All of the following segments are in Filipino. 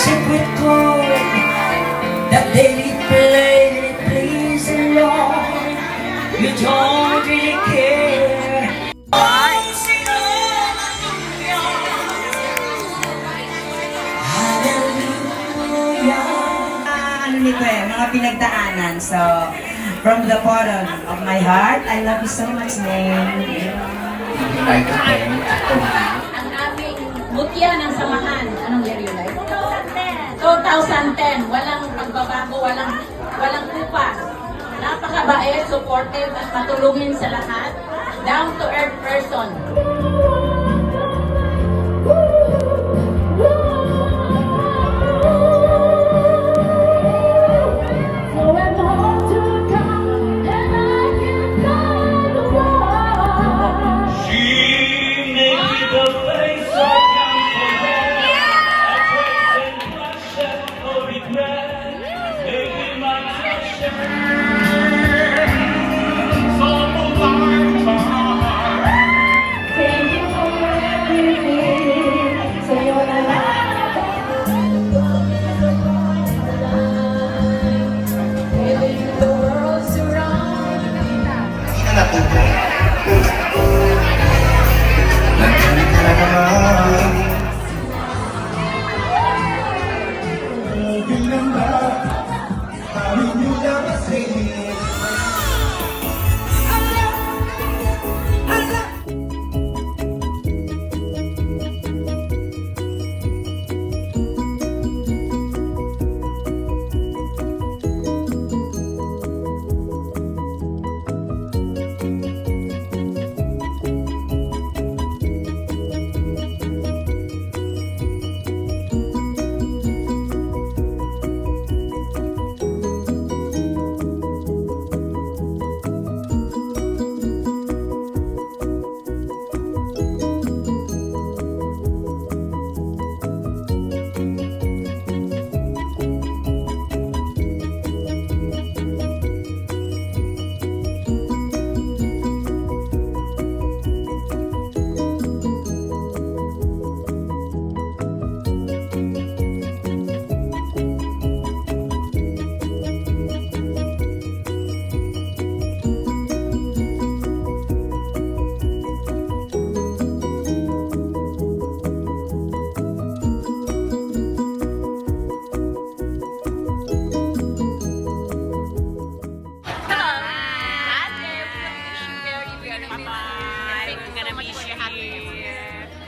secret chord that they play, please the Lord. You don't really care. Oh, sing hallelujah, hallelujah. Ano nito mga pinagdaanan. So, from the bottom of my heart, I love you so much, Neng. Like a pen. Ang aming mutya ng samahan. Anong year yun? 2010. 2010. Walang pagbabago, walang kupas. Napakabait, supportive, at matulungin sa lahat. Down to earth person.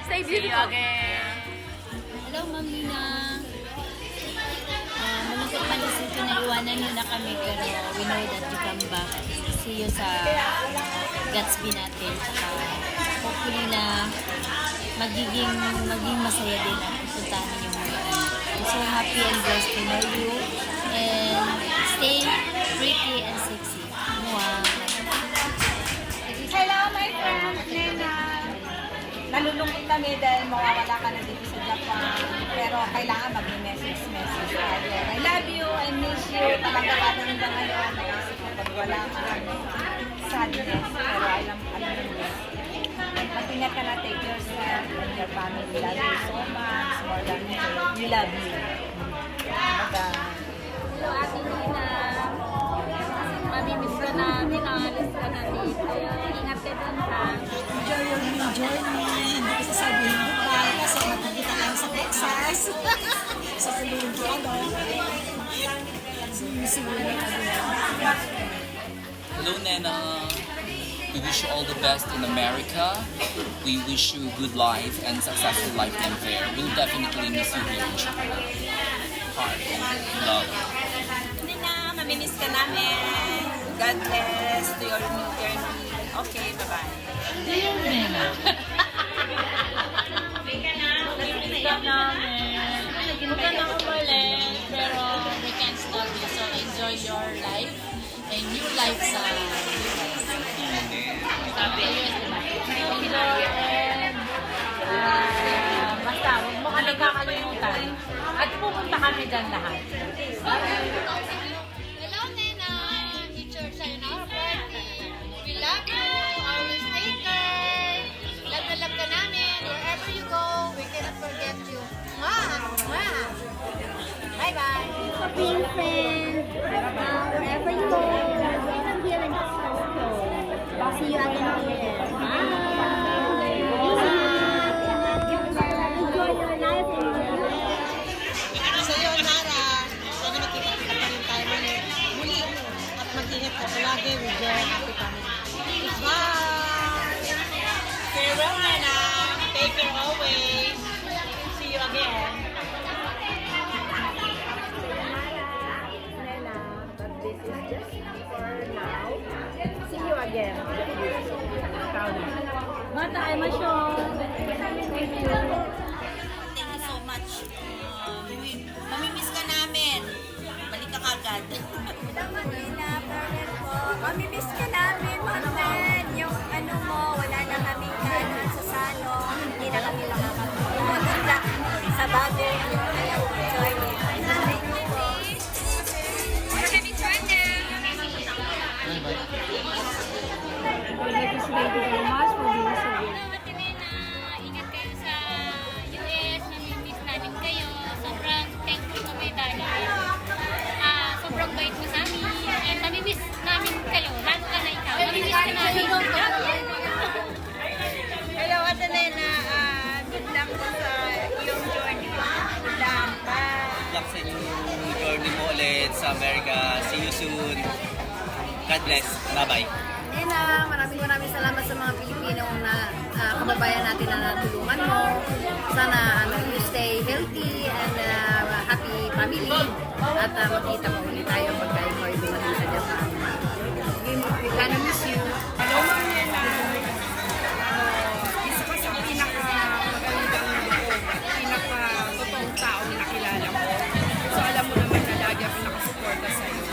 Stay beautiful. Hello, Ma'am Nina. Malungkot man isipin na iwanan niyo na kami, pero we know that you come back. See you sa Gatsby natin. Saka hopefully na maging masaya din ang pupuntahan niyo ngayon. I'm so happy and blessed to know you. And stay pretty and sexy. Mwah. Hello, my friend, Nena. Nalulungkot kami dahil mawawala ka na dito sa Japan. Pero kailangan mag-message tayo. I love you, I miss you. Talaga ka hanggang ngayon. Naisip ko pag wala ka. Sadness. Pero alam mo yun. Mag-ingat ka na, take yourself and your family. Love you so much. More than we love you. Hello, Ate Nina. Mamimiss ka namin. Nakalis ka na dito. Ingat ka dun, ha? Enjoy your new journey. Hindi ko sasabihin goodbye kasi magkikita tayo sa Texas. Sa Colorado. Sumisiwala ka doon. Hello, Nena. We wish you all the best in America. We wish you good life and successful lifetime there. We'll definitely miss you here in Japan. Heart. Love. Nina, mamimiss ka namin. God bless to your new journey. Okay, bye-bye. Huwag ka na umalis, pero we can't stop you. So enjoy your life and new life sa US. Enjoy and basta huwag mo kami kakalimutan. At pupunta kami dyan lahat. Hello, Nena. Teacher, sayonara party. We love you. Always take care. Love na love ka namin. Wherever you go, we cannot forget you. Mwah! Mwah! Bye-bye. Being friend, wherever you go, I'm here in Toronto. See you again here. Bye. Enjoy your life and your life. Sayonara. Sana makikita pa rin tayo muli. At mag-ingat ka palagi with your happy family. Bye! Farewell, Nana. Take care always. See you again. Nena, but this is just for now. See you again. Bata, I'm a show. Thank you. Thank you so much. Mamimiss ka namin. Balik ka kagad. Mamimiss ka namin, Manuel. Yung ano mo, wala na kami kanan sa salon. Hindi na kami makakapagpunta sa bago. Journey. Thank you po. Ate Nena, ingat kayo sa US. Namimiss namin kayo. Sobrang thankful kami dahil sobrang bait mo sa amin. And namimiss namin kayo. Lalo ka na ikaw. Namimiss ka namin. Hello, Ate Nena. Good luck po sa iyong journey. Good luck. Bye. Good luck sa inyong journey mo ulit sa America. See you soon. God bless. Bye-bye. Nena, maraming salamat sa mga Pilipinong na kababayan natin na natulungan mo. Sana you stay healthy and happy family. At makita mo ulit tayo pagka ikaw ay dumating sa Japan. We gonna miss you. Hello, Ma'am Nena. Isa ka sa pinakamagandang pinaka-totoong tao na nakilala mo. So, alam mo naman na lagi ako nakasuporta sa'yo.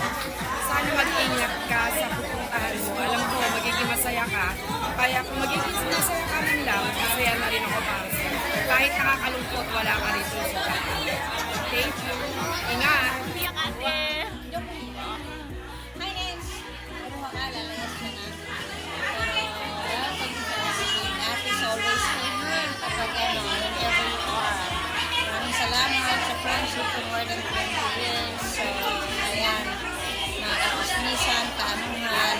Sana mag-ingat ka sa pupuntahan mo. Alam ko, magiging masaya ka. Kaya kung magiging masaya ka rin lang, masaya na rin ako para sa'yo. Kahit nakakalungkot, wala ka rin sa Japan. Thank you. Ingat. Hi, Nens. Ano mo ka? Lalayas ka na. Pero, thank you for everything. Ate is always here kapag whenever you are. Maraming salamat sa friendship for more than 20 years. So, ayan. Nakakasmisan, kaanuhan.